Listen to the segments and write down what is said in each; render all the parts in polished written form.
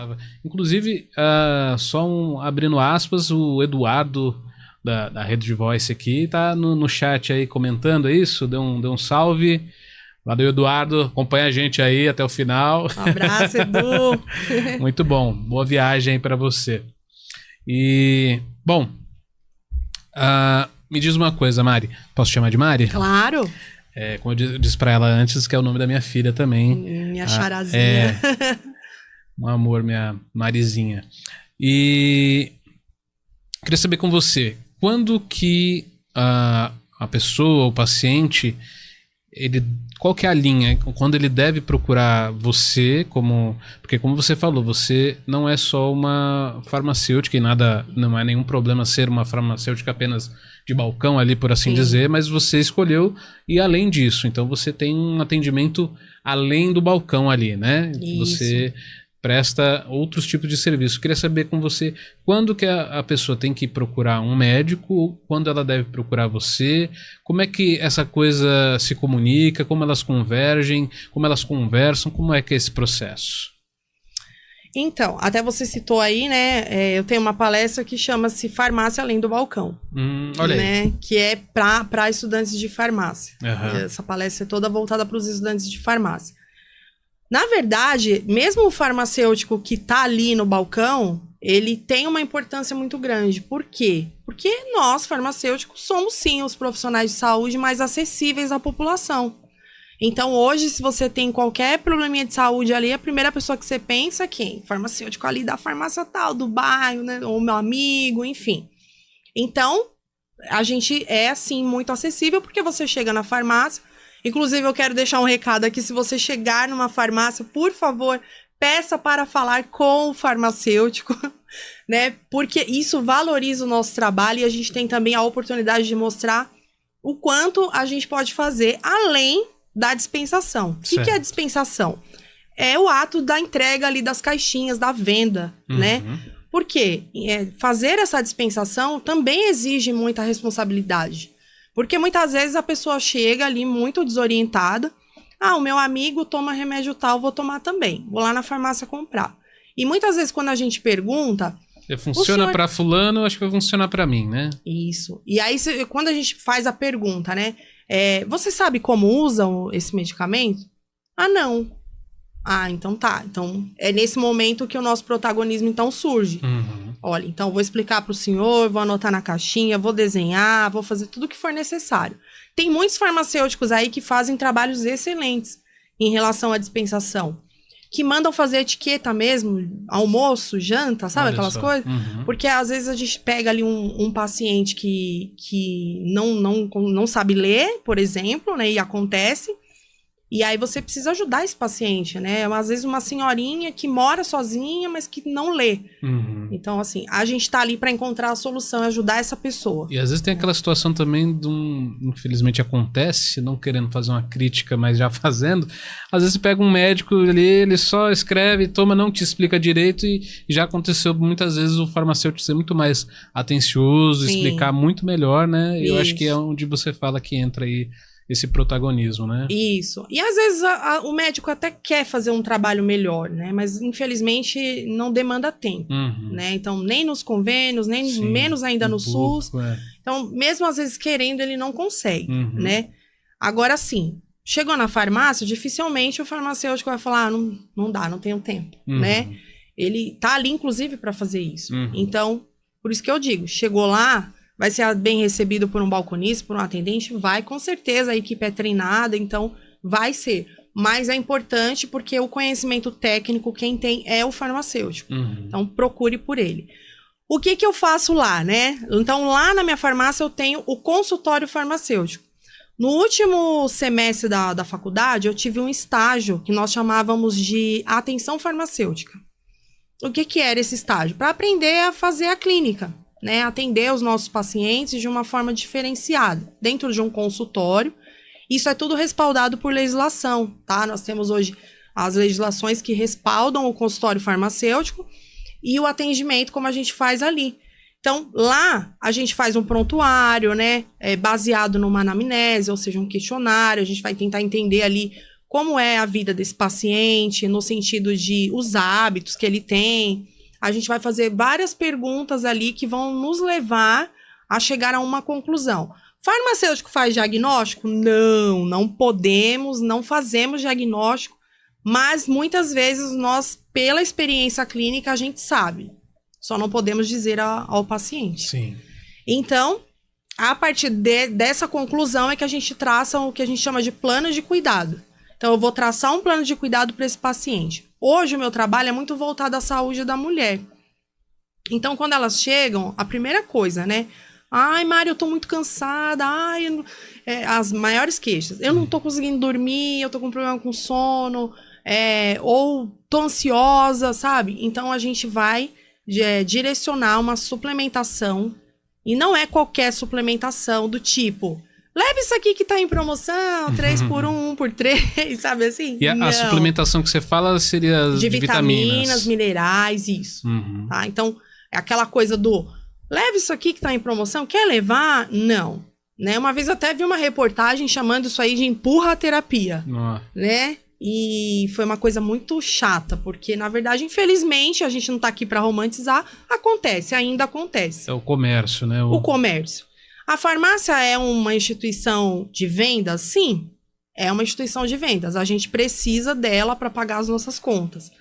Tava. Inclusive, abrindo aspas, o Eduardo da Rede de Voice aqui tá no chat aí comentando isso, deu um salve. Valeu, Eduardo, acompanha a gente aí até o final. Um abraço, Edu. Muito bom, boa viagem aí pra você. E, bom, me diz uma coisa, Mari, posso te chamar de Mari? Claro. Como eu disse pra ela antes, que é o nome da minha filha também. Minha charazinha. Um amor, minha Marizinha. E queria saber com você, quando que a pessoa, o paciente, qual que é a linha? Quando ele deve procurar você, porque como você falou, você não é só uma farmacêutica e não é nenhum problema ser uma farmacêutica apenas de balcão ali, por assim dizer, mas você escolheu ir além disso. Então você tem um atendimento além do balcão ali, né? Isso. Você presta outros tipos de serviço. Queria saber com você quando que a pessoa tem que procurar um médico, quando ela deve procurar você, como é que essa coisa se comunica, como elas convergem, como elas conversam, como é que é esse processo? Então, até você citou aí, né? Eu tenho uma palestra que chama-se Farmácia Além do Balcão. Olha né, aí. que é para estudantes de farmácia. Uhum. Essa palestra é toda voltada para os estudantes de farmácia. Na verdade, mesmo o farmacêutico que está ali no balcão, ele tem uma importância muito grande. Por quê? Porque nós, farmacêuticos, somos sim os profissionais de saúde mais acessíveis à população. Então, hoje, se você tem qualquer probleminha de saúde ali, a primeira pessoa que você pensa é quem? Farmacêutico ali da farmácia tal, do bairro, né? Ou meu amigo, enfim. Então, a gente é, assim, muito acessível, porque você chega na farmácia. Inclusive, eu quero deixar um recado aqui, se você chegar numa farmácia, por favor, peça para falar com o farmacêutico, né? Porque isso valoriza o nosso trabalho e a gente tem também a oportunidade de mostrar o quanto a gente pode fazer, além da dispensação. O que é a dispensação? É o ato da entrega ali das caixinhas, da venda, né? Por quê? Fazer essa dispensação também exige muita responsabilidade. Porque muitas vezes a pessoa chega ali muito desorientada. O meu amigo toma remédio tal, vou tomar também. Vou lá na farmácia comprar. E muitas vezes quando a gente pergunta... Funciona para fulano, acho que vai funcionar para mim, né? Isso. E aí, quando a gente faz a pergunta, né? Você sabe como usam esse medicamento? Não. Então tá. Então, é nesse momento que o nosso protagonismo, então, surge. Olha, então, vou explicar para o senhor, vou anotar na caixinha, vou desenhar, vou fazer tudo o que for necessário. Tem muitos farmacêuticos aí que fazem trabalhos excelentes em relação à dispensação. Que mandam fazer etiqueta mesmo, almoço, janta, sabe? Olha aquelas coisas? Porque às vezes a gente pega ali um paciente que não sabe ler, por exemplo, né? E acontece. E aí você precisa ajudar esse paciente, né? Às vezes uma senhorinha que mora sozinha, mas que não lê. Então, assim, a gente tá ali para encontrar a solução e ajudar essa pessoa. E às vezes tem aquela situação também infelizmente acontece, não querendo fazer uma crítica, mas já fazendo. Às vezes você pega um médico ali, ele só escreve, toma, não te explica direito e já aconteceu muitas vezes o farmacêutico ser muito mais atencioso, explicar muito melhor, né? E eu acho que é onde você fala que entra aí esse protagonismo, né? Isso. E às vezes o médico até quer fazer um trabalho melhor, né? Mas infelizmente não demanda tempo, né? Então, nem nos convênios, nem menos ainda no SUS. Então, mesmo às vezes querendo, ele não consegue, né? Agora sim, chegou na farmácia, dificilmente o farmacêutico vai falar, não dá, não tenho tempo, né? Ele tá ali, inclusive, para fazer isso. Então, por isso que eu digo, chegou lá, vai ser bem recebido por um balconista, por um atendente? Vai, com certeza, a equipe é treinada, então vai ser. Mas é importante porque o conhecimento técnico, quem tem é o farmacêutico. Então, procure por ele. O que eu faço lá, né? Então, lá na minha farmácia, eu tenho o consultório farmacêutico. No último semestre da faculdade, eu tive um estágio que nós chamávamos de atenção farmacêutica. O que era esse estágio? Para aprender a fazer a clínica. Né, atender os nossos pacientes de uma forma diferenciada, dentro de um consultório. Isso é tudo respaldado por legislação, tá? Nós temos hoje as legislações que respaldam o consultório farmacêutico e o atendimento como a gente faz ali. Então, lá a gente faz um prontuário, né, baseado numa anamnese, ou seja, um questionário, a gente vai tentar entender ali como é a vida desse paciente, no sentido de os hábitos que ele tem. A gente vai fazer várias perguntas ali que vão nos levar a chegar a uma conclusão. Farmacêutico faz diagnóstico? Não, não podemos, não fazemos diagnóstico, mas muitas vezes nós, pela experiência clínica, a gente sabe. Só não podemos dizer ao paciente. Sim. Então, a partir dessa conclusão é que a gente traça o que a gente chama de plano de cuidado. Então, eu vou traçar um plano de cuidado para esse paciente. Hoje, o meu trabalho é muito voltado à saúde da mulher. Então, quando elas chegam, a primeira coisa, né? Ai, Mari, eu tô muito cansada. Ai, as maiores queixas. Eu não tô conseguindo dormir, eu tô com problema com sono, ou tô ansiosa, sabe? Então, a gente vai direcionar uma suplementação. E não é qualquer suplementação do tipo... Leve isso aqui que tá em promoção, 3 por 1, 1 por 3, sabe assim? E a suplementação que você fala seria de vitaminas, minerais, isso. Tá? Então, é aquela coisa do... Leve isso aqui que tá em promoção, quer levar? Não. Né? Uma vez eu até vi uma reportagem chamando isso aí de empurra-terapia. Né? E foi uma coisa muito chata, porque, na verdade, infelizmente, a gente não tá aqui para romantizar, ainda acontece. É o comércio, né? O comércio. A farmácia é uma instituição de vendas? Sim, é uma instituição de vendas. A gente precisa dela para pagar as nossas contas.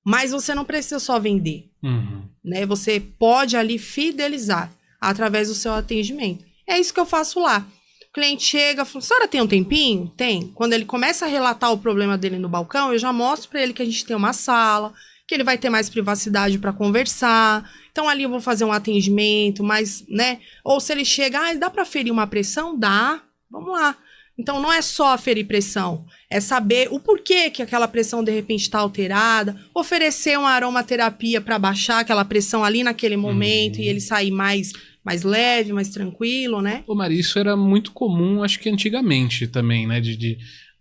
Mas você não precisa só vender. Né? Você pode ali fidelizar através do seu atendimento. É isso que eu faço lá. O cliente chega e fala, a senhora tem um tempinho? Tem. Quando ele começa a relatar o problema dele no balcão, eu já mostro para ele que a gente tem uma sala, que ele vai ter mais privacidade para conversar. Então, ali eu vou fazer um atendimento, mas, né? Ou se ele chega, dá para ferir uma pressão? Dá. Vamos lá. Então, não é só ferir pressão. É saber o porquê que aquela pressão, de repente, está alterada. Oferecer uma aromaterapia para baixar aquela pressão ali naquele momento e ele sair mais leve, mais tranquilo, né? Ô, Mari, isso era muito comum, acho que antigamente também, né?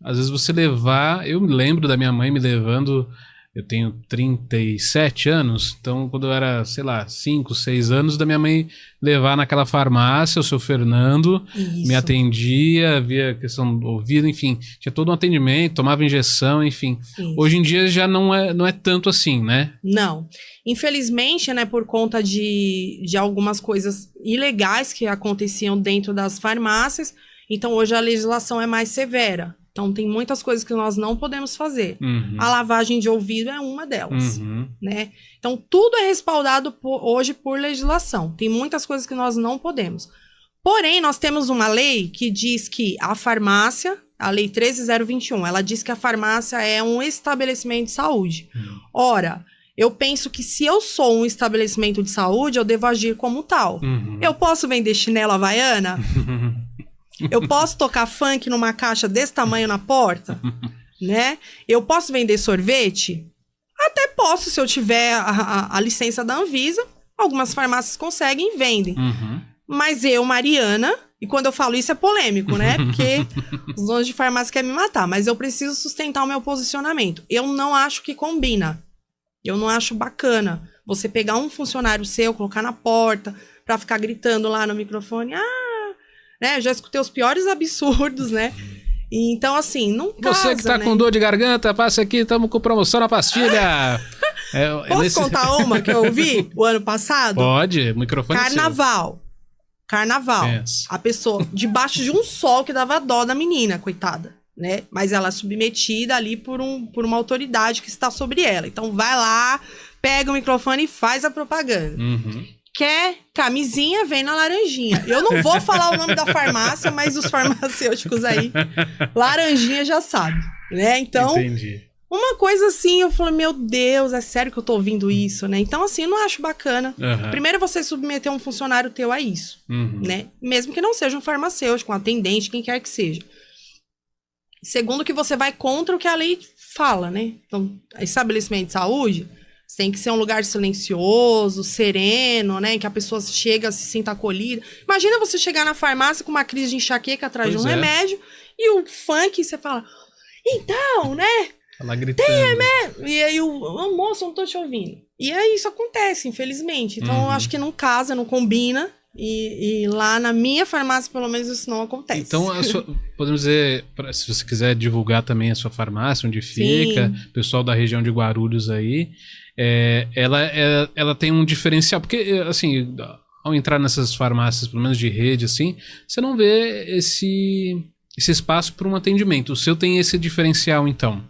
Às vezes você levar... Eu me lembro da minha mãe me levando... Eu tenho 37 anos, então quando eu era, sei lá, 5, 6 anos, da minha mãe levar naquela farmácia, o seu Fernando me atendia, via questão do ouvido, enfim, tinha todo um atendimento, tomava injeção, enfim. Isso. Hoje em dia já não é tanto assim, né? Não. Infelizmente, né, por conta de algumas coisas ilegais que aconteciam dentro das farmácias, então hoje a legislação é mais severa. Então, tem muitas coisas que nós não podemos fazer. A lavagem de ouvido é uma delas, né? Então, tudo é respaldado hoje por legislação. Tem muitas coisas que nós não podemos. Porém, nós temos uma lei que diz que a farmácia, a Lei 13.021, ela diz que a farmácia é um estabelecimento de saúde. Ora, eu penso que se eu sou um estabelecimento de saúde, eu devo agir como tal. Eu posso vender chinelo havaiana? Eu posso tocar funk numa caixa desse tamanho na porta, né? Eu posso vender sorvete? Até posso, se eu tiver a licença da Anvisa. Algumas farmácias conseguem e vendem. Mas eu, Mariana, e quando eu falo isso é polêmico, né? Porque os donos de farmácia querem me matar. Mas eu preciso sustentar o meu posicionamento. Eu não acho que combina. Eu não acho bacana você pegar um funcionário seu, colocar na porta, pra ficar gritando lá no microfone. Né? Já escutei os piores absurdos, né? Então, assim, não casa, você que tá, né, com dor de garganta, passa aqui, estamos com promoção na pastilha. Posso contar uma que eu ouvi o ano passado? Pode, o microfone Carnaval. A pessoa debaixo de um sol que dava dó da menina, coitada, né? Mas ela é submetida ali por uma autoridade que está sobre ela. Então, vai lá, pega o microfone e faz a propaganda. Quer camisinha, vem na Laranjinha. Eu não vou falar o nome da farmácia, mas os farmacêuticos aí, Laranjinha já sabe, né? Então, entendi. Uma coisa assim, eu falei, meu Deus, é sério que eu tô ouvindo isso, né? Então, assim, eu não acho bacana. Primeiro, você submeter um funcionário teu a isso, né? Mesmo que não seja um farmacêutico, um atendente, quem quer que seja. Segundo, que você vai contra o que a lei fala, né? Então, estabelecimento de saúde... Tem que ser um lugar silencioso, sereno, né? Que a pessoa chega, se sinta acolhida. Imagina você chegar na farmácia com uma crise de enxaqueca atrás de um remédio e o funk, você fala, então, né? Ela gritando. Tem remédio. E aí o moço, eu não tô te ouvindo. E aí isso acontece, infelizmente. Então eu acho que não casa, não combina. E lá na minha farmácia, pelo menos, isso não acontece. Então, podemos dizer, se você quiser divulgar também a sua farmácia, onde fica, o pessoal da região de Guarulhos aí, ela tem um diferencial, porque, assim, ao entrar nessas farmácias, pelo menos de rede, assim, você não vê esse espaço para um atendimento. O seu tem esse diferencial, então?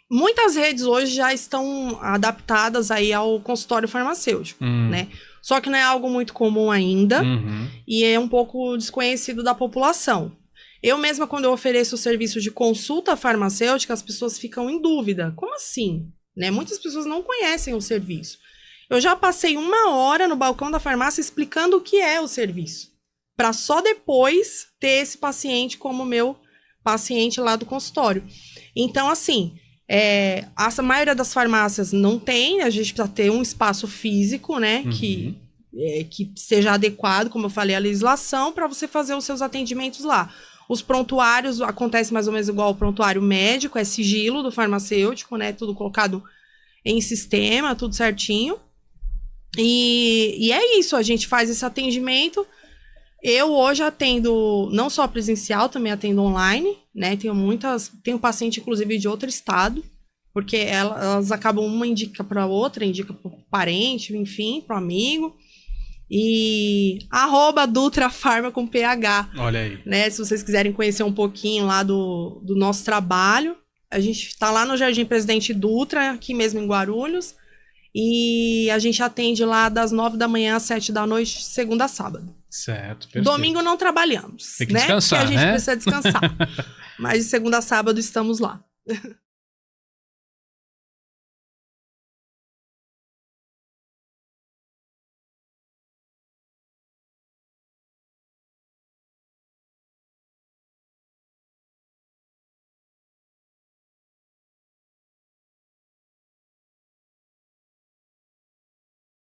Muitas redes hoje já estão adaptadas aí ao consultório farmacêutico, né? Só que não é algo muito comum ainda e é um pouco desconhecido da população. Eu mesma, quando eu ofereço o serviço de consulta farmacêutica, as pessoas ficam em dúvida. Como assim? Né? Muitas pessoas não conhecem o serviço. Eu já passei 1 hora no balcão da farmácia explicando o que é o serviço, para só depois ter esse paciente como meu paciente lá do consultório. Então, assim, a maioria das farmácias não tem, a gente precisa ter um espaço físico, né, que seja adequado, como eu falei, à legislação, para você fazer os seus atendimentos lá. Os prontuários acontecem mais ou menos igual ao prontuário médico, é sigilo do farmacêutico, né, tudo colocado em sistema, tudo certinho. E é isso, a gente faz esse atendimento. Eu hoje atendo não só presencial, também atendo online, né? Tenho paciente, inclusive, de outro estado, porque elas acabam, uma indica para outra, indica para o parente, enfim, para o amigo. E @Dutrafarma com PH. Olha aí. Né? Se vocês quiserem conhecer um pouquinho lá do nosso trabalho, a gente está lá no Jardim Presidente Dutra, aqui mesmo em Guarulhos. E a gente atende lá das 9 da manhã às 7 da noite, segunda a sábado. Certo, perfeito. Domingo não trabalhamos. Tem que descansar, porque a gente precisa descansar. Mas de segunda a sábado estamos lá.